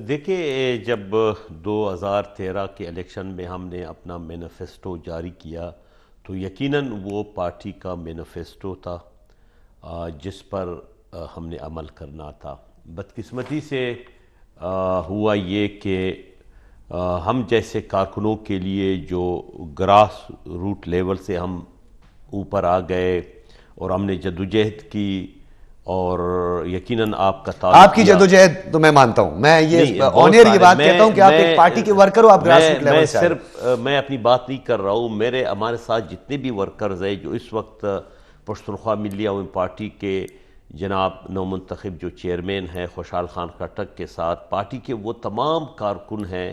دیکھیں، جب 2013 کے الیکشن میں ہم نے اپنا مینیفیسٹو جاری کیا تو یقیناً وہ پارٹی کا مینیفیسٹو تھا جس پر ہم نے عمل کرنا تھا. بدقسمتی سے ہوا یہ کہ ہم جیسے کارکنوں کے لیے جو گراس روٹ لیول سے ہم اوپر آ گئے اور ہم نے جدوجہد کی، اور یقیناً آپ کا تعلق، آپ کی جدوجہد تو میں مانتا ہوں، میں یہ آنر یہ بات کہتا ہوں کہ آپ ایک پارٹی کے ورکر ہو، آپ گراس روٹ لیول سے آئے. میں اپنی بات نہیں کر رہا ہوں، ہمارے ساتھ جتنے بھی ورکرز ہیں جو اس وقت پشتونخوا ملی عوامی پارٹی کے جناب نومنتخب جو چیئرمین ہیں خوشحال خان خٹک کے ساتھ، پارٹی کے وہ تمام کارکن ہیں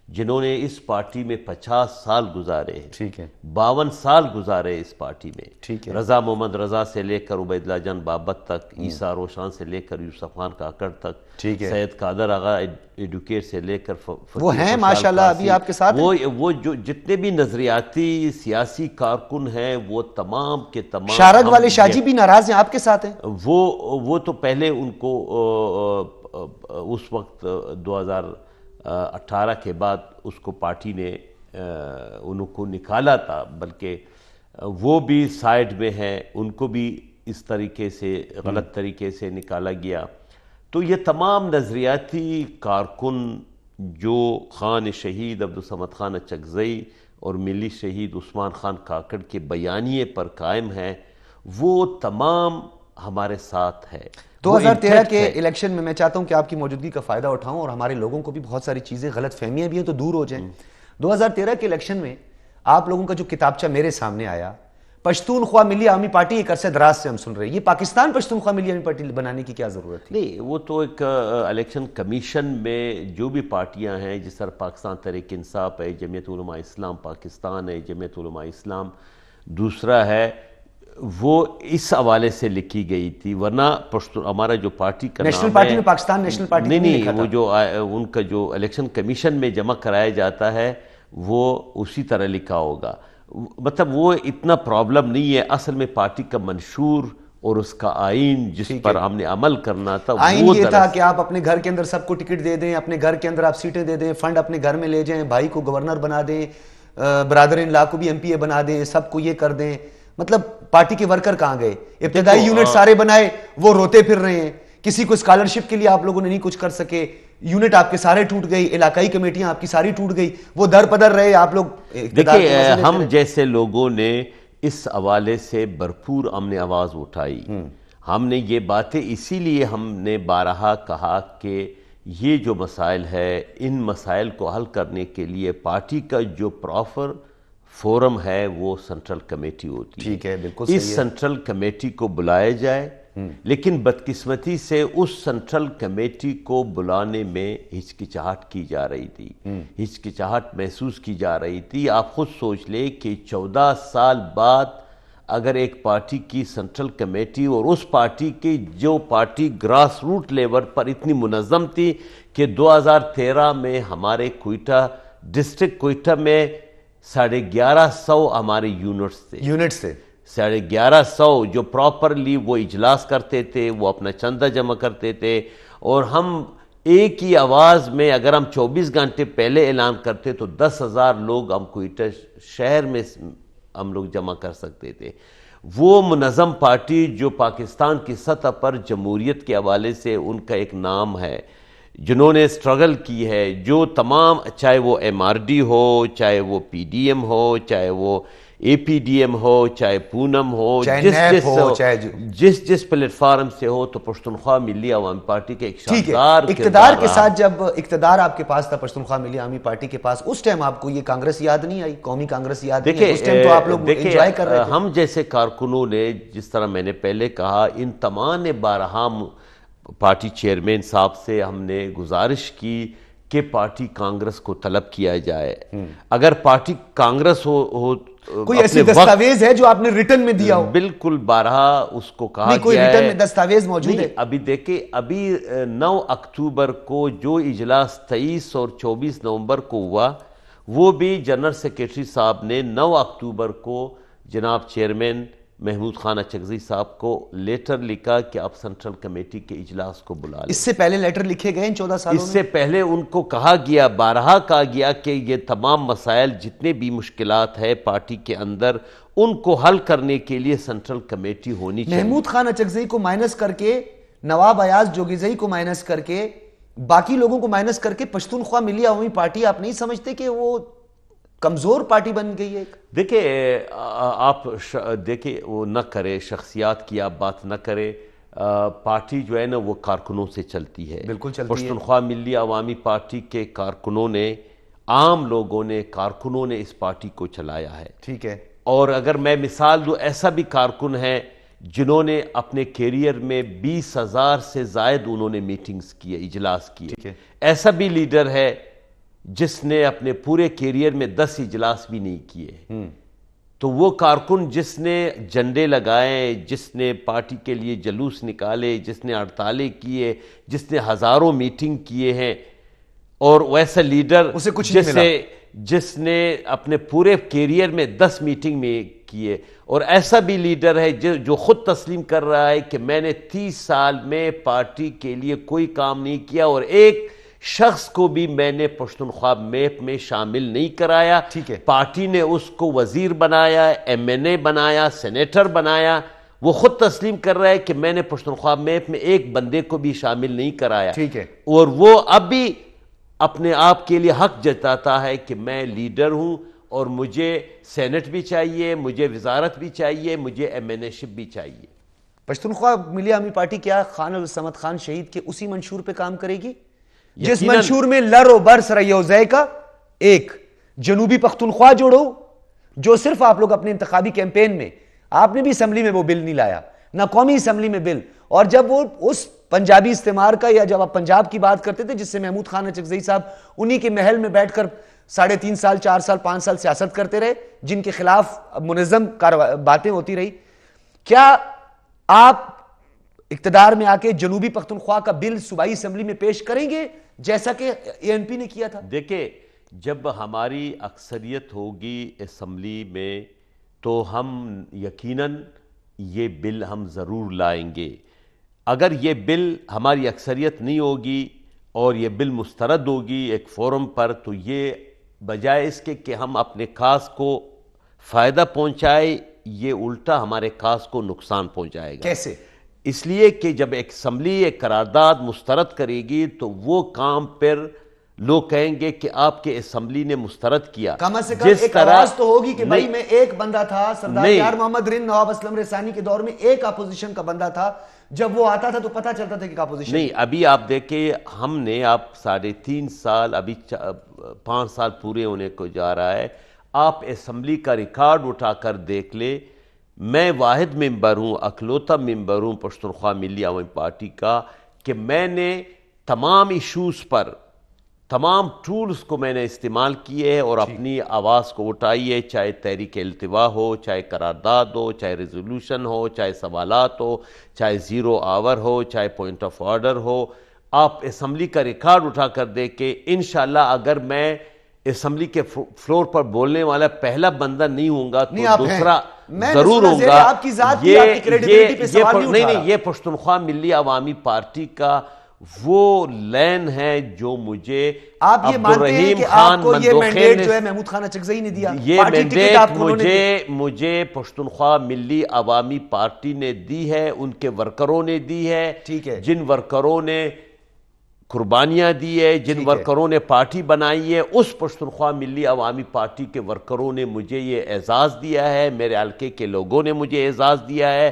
جنہوں نے اس پارٹی میں 50 سال گزارے ہیں. ٹھیک ہے، 52 سال گزارے اس پارٹی میں. ٹھیک ہے. رضا محمد رضا سے لے کر عبید اللہ جان بابت تک، عیسیٰ روشان سے لے کر یوسف خان کاکڑ تک، ٹھیک ہے، سید قادر آغا ایڈوکیٹ سے لے کر وہ ہیں ماشاءاللہ ابھی آپ کے ساتھ. وہ جو جتنے بھی نظریاتی سیاسی کارکن ہیں وہ تمام کے تمام. شارگ والے شاہ جی بھی ناراض ہیں آپ کے ساتھ ہیں؟ وہ تو پہلے ان کو اس وقت 2018 کے بعد اس کو پارٹی نے ان کو نکالا تھا، بلکہ وہ بھی سائیڈ میں ہیں، ان کو بھی اس طریقے سے غلط طریقے سے نکالا گیا. تو یہ تمام نظریاتی کارکن جو خان شہید عبدالصمد خان اچکزئی اور ملی شہید عثمان خان کاکڑ کے بیانیے پر قائم ہیں، وہ تمام ہمارے ساتھ ہے. 2013 کے الیکشن میں چاہتا ہوں کہ آپ کی موجودگی کا فائدہ اٹھاؤں اور ہمارے لوگوں کو بھی بہت ساری چیزیں غلط فہمیاں بھی ہیں تو دور ہو جائیں. 2013 کے الیکشن میں آپ لوگوں کا جو کتابچہ میرے سامنے آیا، پشتونخوا ملی عوامی پارٹی، ایک عرصے دراز سے ہم سن رہے ہیں، یہ پاکستان پشتونخوا ملی عوامی پارٹی بنانے کی کیا ضرورت تھی؟ نہیں، وہ تو ایک الیکشن کمیشن میں جو بھی پارٹیاں ہیں، جس طرح پاکستان تحریک انصاف ہے، جمعیت علماء اسلام پاکستان ہے، جمعیت علماء اسلام دوسرا ہے، وہ اس حوالے سے لکھی گئی تھی. ورنہ ہمارا جو پارٹی کا نیشنل پارٹی میں پاکستان نیشنل پارٹی نہیں، وہ جو ان کا جو الیکشن کمیشن میں جمع کرایا جاتا ہے وہ اسی طرح لکھا ہوگا. مطلب وہ اتنا پرابلم نہیں ہے. اصل میں پارٹی کا منشور اور اس کا آئین جس پر ہم نے عمل کرنا تھا آئین یہ تھا کہ آپ اپنے گھر کے اندر سب کو ٹکٹ دے دیں, اپنے گھر کے اندر آپ سیٹیں دے دیں, فنڈ اپنے گھر میں لے جائیں, بھائی کو گورنر بنا دیں, برادر ان لا کو بھی MP بنا دیں, سب کو یہ کر دیں. مطلب پارٹی کے ورکر کہاں گئے؟ ابتدائی یونٹ سارے بنائے, وہ روتے پھر رہے ہیں. کسی کو اسکالرشپ کے لیے آپ لوگوں نے نہیں کچھ کر سکے, یونٹ آپ کے سارے ٹوٹ گئی, علاقائی کمیٹیاں آپ کی ساری ٹوٹ گئی, وہ در پدر رہے. آپ لوگ دیکھیں ہم جیسے لوگوں نے اس حوالے سے بھرپور امن آواز اٹھائی. ہم نے یہ باتیں اسی لیے ہم نے بارہا کہا کہ یہ جو مسائل ہے, ان مسائل کو حل کرنے کے لیے پارٹی کا جو پراپر فورم ہے وہ سینٹرل کمیٹی ہوتی ہے. ٹھیک ہے, بالکل صحیح ہے. اس سینٹرل کمیٹی کو بلایا جائے, لیکن بدقسمتی سے اس سینٹرل کمیٹی کو بلانے میں ہچکچاہٹ کی جا رہی تھی, ہچکچاہٹ محسوس کی جا رہی تھی. آپ خود سوچ لیں کہ 14 سال بعد اگر ایک پارٹی کی سینٹرل کمیٹی, اور اس پارٹی کی جو پارٹی گراس روٹ لیول پر اتنی منظم تھی کہ 2013 میں ہمارے کوئٹہ ڈسٹرکٹ کوئٹہ میں 1150 ہمارے یونٹس تھے, 1150 جو پراپرلی وہ اجلاس کرتے تھے, وہ اپنا چندہ جمع کرتے تھے, اور ہم ایک ہی آواز میں اگر ہم 24 گھنٹے پہلے اعلان کرتے تو 10,000 لوگ ہم کوئٹہ شہر میں ہم لوگ جمع کر سکتے تھے. وہ منظم پارٹی جو پاکستان کی سطح پر جمہوریت کے حوالے سے ان کا ایک نام ہے, جنہوں نے سٹرگل کی ہے, جو تمام, چاہے وہ MRD ہو, چاہے وہ PDM ہو, چاہے وہ APDM ہو, چاہے پونم ہو, جس پلیٹ فارم سے ہو, تو پشتونخوا ملی عوامی پارٹی کے ایک شاندار اقتدار کے ساتھ, جب اقتدار آپ کے پاس تھا پشتونخوا ملی عوامی پارٹی کے پاس, اس ٹائم آپ کو یہ کانگریس یاد نہیں آئی, قومی کانگریس یاد نہیں آئی؟ اس ٹائم تو آپ لوگ انجوائے کر رہے تھے. ہم جیسے کارکنوں نے, جس طرح میں نے پہلے کہا, ان تمام نے بارہا پارٹی چیئرمین صاحب سے ہم نے گزارش کی کہ پارٹی کانگریس کو طلب کیا جائے. اگر پارٹی کانگریس ہو کوئی ایسی دستاویز ہے جو آپ نے ریٹن میں دیا ہو؟ بالکل بارہا اس کو کہا گیا ہے. کوئی ریٹن میں دستاویز موجود ہے؟ ابھی دیکھیں, ابھی 9 اکتوبر کو جو اجلاس 23 اور 24 نومبر کو ہوا, وہ بھی جنرل سیکریٹری صاحب نے 9 اکتوبر کو جناب چیئرمین محمود خان اچکزئی صاحب کو لیٹر لکھا کہ آپ سینٹرل کمیٹی کے اجلاس کو بلا لیں. اس سے پہلے لیٹر لکھے گئے ان 14 سالوں میں؟ اس سے پہلے ان کو کہا گیا, بارہا کہا گیا کہ یہ تمام مسائل, جتنے بھی مشکلات ہے پارٹی کے اندر, ان کو حل کرنے کے لیے سینٹرل کمیٹی ہونی چاہیے. محمود خان اچکزئی کو مائنس کر کے, نواب ایاز جوگیزئی کو مائنس کر کے, باقی لوگوں کو مائنس کر کے پشتونخوا ملی عوامی پارٹی, آپ نہیں سمجھتے کہ وہ کمزور پارٹی بن گئی ہے؟ دیکھیں آپ دیکھیں, وہ نہ کرے, شخصیات کی آپ بات نہ کرے. پارٹی جو ہے نا وہ کارکنوں سے چلتی ہے. بالکل چلتی ہے. پشتونخوا ملی عوامی پارٹی کے کارکنوں نے, عام لوگوں نے, کارکنوں نے اس پارٹی کو چلایا ہے. ٹھیک ہے. اور اگر میں مثال دوں, ایسا بھی کارکن ہے جنہوں نے اپنے کیریئر میں 20,000 سے زائد انہوں نے میٹنگز کیے, اجلاس کیے. ایسا بھی لیڈر ہے جس نے اپنے پورے کیریئر میں 10 اجلاس بھی نہیں کیے. تو وہ کارکن جس نے جھنڈے لگائے, جس نے پارٹی کے لیے جلوس نکالے, جس نے ہڑتالیں کیے, جس نے ہزاروں میٹنگ کیے ہیں, اور ویسا لیڈر اسے کچھ نہیں ملا جس نے اپنے پورے کیریئر میں 10 میٹنگ میں کیے. اور ایسا بھی لیڈر ہے جو خود تسلیم کر رہا ہے کہ میں نے 30 سال میں پارٹی کے لیے کوئی کام نہیں کیا, اور ایک شخص کو بھی میں نے پشتونخوا میپ میں شامل نہیں کرایا. ٹھیک ہے. پارٹی نے اس کو وزیر بنایا, MNA بنایا, سینیٹر بنایا. وہ خود تسلیم کر رہا ہے کہ میں نے پشتونخوا میپ میں ایک بندے کو بھی شامل نہیں کرایا. ٹھیک ہے. اور وہ اب بھی اپنے آپ کے لیے حق جتاتا ہے کہ میں لیڈر ہوں, اور مجھے سینٹ بھی چاہیے, مجھے وزارت بھی چاہیے, مجھے MNA شپ بھی چاہیے. پشتونخوا ملی عوامی پارٹی کیا خان الصمد خان شہید کے اسی منشور پہ کام کرے گی جس منشور میں لر و بر سریوزے کا ایک جنوبی پختونخوا جوڑو, جو صرف آپ لوگ اپنے انتخابی کیمپین میں, آپ نے بھی اسمبلی میں وہ بل نہیں لایا, نہ قومی اسمبلی میں بل, اور جب وہ اس پنجابی استعمار کا, یا جب آپ پنجاب کی بات کرتے تھے جس سے محمود خان اچکزئی صاحب انہی کے محل میں بیٹھ کر 3.5 سال 4 سال 5 سال سیاست کرتے رہے, جن کے خلاف منظم باتیں ہوتی رہی, کیا آپ اقتدار میں آ کے جنوبی پختونخوا کا بل صوبائی اسمبلی میں پیش کریں گے جیسا کہ ANP نے کیا تھا؟ دیکھیں, جب ہماری اکثریت ہوگی اسمبلی میں تو ہم یقیناً یہ بل ہم ضرور لائیں گے. اگر یہ بل ہماری اکثریت نہیں ہوگی اور یہ بل مسترد ہوگی ایک فورم پر, تو یہ بجائے اس کے کہ ہم اپنے کاز کو فائدہ پہنچائے, یہ الٹا ہمارے کاز کو نقصان پہنچائے گا. کیسے؟ اس لیے کہ جب ایک اسمبلی ایک قرارداد مسترد کرے گی تو وہ کام پھر لوگ کہیں گے کہ آپ کے اسمبلی نے مسترد کیا. کم از کم ایک آواز تو ہوگی کہ بھائی میں ایک بندہ تھا, سردار یار محمد رند نواب اسلم رسانی کے دور میں ایک اپوزیشن کا بندہ تھا, جب وہ آتا تھا تو پتہ چلتا تھا کہ اپوزیشن نہیں. ابھی آپ دیکھیں, ہم نے آپ 3.5 سال, ابھی 5 سال پورے ہونے کو جا رہا ہے, آپ اسمبلی کا ریکارڈ اٹھا کر دیکھ لیں. میں واحد ممبر ہوں, اکلوتا ممبر ہوں پشتونخوا ملی عوامی پارٹی کا, کہ میں نے تمام ایشوز پر تمام ٹولز کو میں نے استعمال کیے ہے اور اپنی آواز کو اٹھائی ہے, چاہے تحریک التوا ہو, چاہے قرارداد ہو, چاہے ریزولوشن ہو, چاہے سوالات ہو, چاہے 0 آور ہو, چاہے پوائنٹ آف آرڈر ہو. آپ اسمبلی کا ریکارڈ اٹھا کر دیکھیں. انشاءاللہ اگر میں اسمبلی کے فلور پر بولنے والا پہلا بندہ نہیں ہوں گا تو دوسرا ضرور ہوں گا. یہ پشتونخوا ملی عوامی پارٹی کا وہ لین ہے جو مجھے آپ یہ مانتے ہیں کہ آپ کو یہ مینڈیٹ جو ہے محمود خان اچکزئی نے دیا, یہ مینڈیٹ مجھے پشتونخوا ملی عوامی پارٹی نے دی ہے, ان کے ورکروں نے دی ہے, جن ورکروں نے قربانیاں دی ہے, جن ورکروں نے پارٹی بنائی ہے, اس پشتونخوا ملی عوامی پارٹی کے ورکروں نے مجھے یہ اعزاز دیا ہے, میرے حلقے کے لوگوں نے مجھے اعزاز دیا ہے.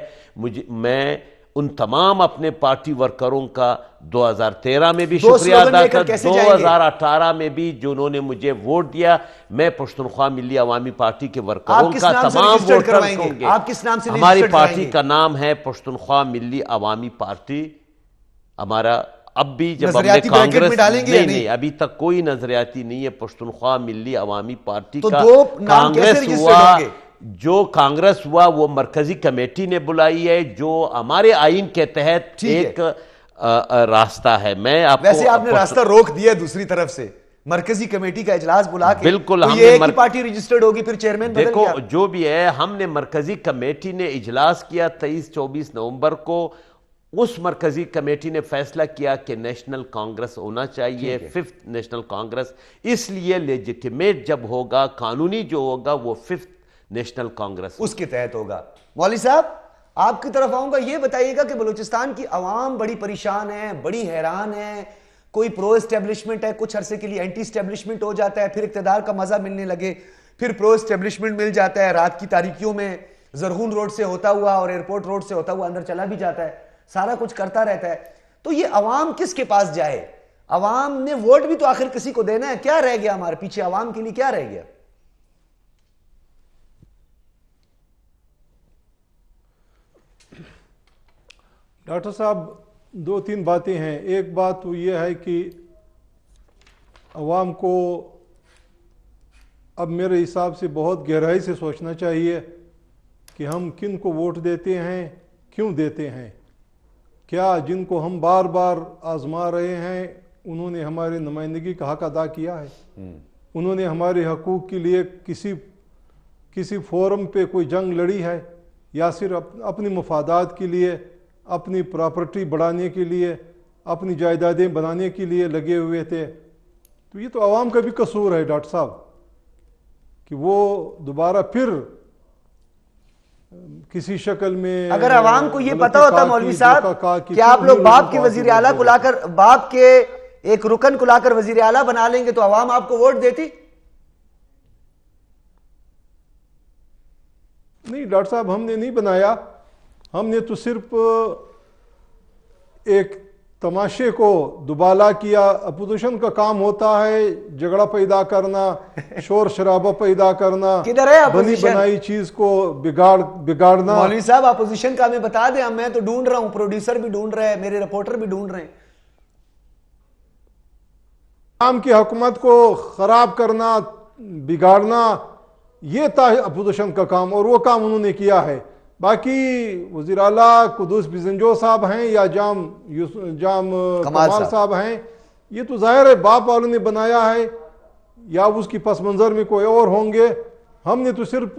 میں ان تمام اپنے پارٹی ورکروں کا 2013 میں بھی شکریہ ادا کر, 2018 میں بھی جنہوں نے مجھے ووٹ دیا. میں پشتونخوا ملی عوامی پارٹی کے ورکروں کا تمام ووٹرز ہوں گے. ہماری پارٹی کا نام ہے پشتونخوا ملی عوامی پارٹی. ہمارا اب بھی جب ہم نے کانگریس نہیں, ابھی تک کوئی نظریاتی نہیں ہے. پشتونخوا ملی عوامی پارٹی کا کانگریس ہوا, جو کانگریس ہوا وہ مرکزی کمیٹی نے بلائی ہے, جو ہمارے آئین کے تحت ایک راستہ ہے. میں ویسے آپ نے راستہ روک دیا دوسری طرف سے, مرکزی کمیٹی کا اجلاس بلا کے. بالکل, ہم نے پارٹی رجسٹرڈ ہوگی, پھر چیئرمین بدل گیا. دیکھو جو بھی ہے, ہم نے مرکزی کمیٹی نے اجلاس کیا 23-24 نومبر کو. اس مرکزی کمیٹی نے فیصلہ کیا کہ نیشنل کانگریس ہونا چاہیے, 5th نیشنل کانگریس. اس لیے لیجیٹیمیٹ جب ہوگا, قانونی جو ہوگا, وہ 5th نیشنل کانگریس اس کے تحت ہوگا. مولوی صاحب آپ کی طرف آؤں گا, یہ بتائیے گا کہ بلوچستان کی عوام بڑی پریشان ہے, بڑی حیران ہے. کوئی پرو اسٹیبلشمنٹ ہے, کچھ عرصے کے لیے اینٹی اسٹیبلشمنٹ ہو جاتا ہے, پھر اقتدار کا مزہ ملنے لگے, پھر پرو اسٹیبلشمنٹ مل جاتا ہے, رات کی تاریکیوں میں زرغون روڈ سے ہوتا ہوا اور ایئرپورٹ روڈ سے ہوتا ہوا اندر چلا بھی جاتا ہے, سارا کچھ کرتا رہتا ہے. تو یہ عوام کس کے پاس جائے؟ عوام نے ووٹ بھی تو آخر کسی کو دینا ہے. کیا رہ گیا ہمارے پیچھے, عوام کے لیے کیا رہ گیا؟ ڈاکٹر صاحب 2-3 باتیں ہیں. ایک بات تو یہ ہے کہ عوام کو اب میرے حساب سے بہت گہرائی سے سوچنا چاہیے کہ ہم کن کو ووٹ دیتے ہیں, کیوں دیتے ہیں. کیا جن کو ہم بار بار آزما رہے ہیں انہوں نے ہماری نمائندگی کا حق ادا کیا ہے؟ انہوں نے ہمارے حقوق کے لیے کسی فورم پہ کوئی جنگ لڑی ہے, یا صرف اپنی مفادات کے لیے, اپنی پراپرٹی بڑھانے کے لیے, اپنی جائیدادیں بنانے کے لیے لگے ہوئے تھے؟ تو یہ تو عوام کا بھی قصور ہے ڈاکٹر صاحب کہ وہ دوبارہ پھر کسی شکل میں. اگر عوام کو یہ پتا ہوتا مولوی صاحب کہ آپ لوگ باپ کے وزیر اعلیٰ کو لا کر, باپ کے ایک رکن کو لا کر وزیر اعلیٰ بنا لیں گے, تو عوام آپ کو ووٹ دیتی؟ نہیں ڈاکٹر صاحب, ہم نے نہیں بنایا. ہم نے تو صرف ایک تماشے کو دوبالا کیا. اپوزیشن کا کام ہوتا ہے جھگڑا پیدا کرنا, شور شرابہ پیدا کرنا, بنی بنائی چیز کو بگاڑنا. مولوی صاحب اپوزیشن کا ہمیں بتا دیں, میں تو ڈھونڈ رہا ہوں, پروڈیوسر بھی ڈھونڈ رہے ہیں, میرے رپورٹر بھی ڈھونڈ رہے ہیں. عوام کی حکومت کو خراب کرنا, بگاڑنا, یہ تھا اپوزیشن کا کام, اور وہ کام انہوں نے کیا ہے. باقی وزیر اعلیٰ قدوس بزنجو صاحب ہیں یا جام کمال صاحب ہیں, یہ تو ظاہر ہے باپ والوں نے بنایا ہے, یا اس کی پس منظر میں کوئی اور ہوں گے. ہم نے تو صرف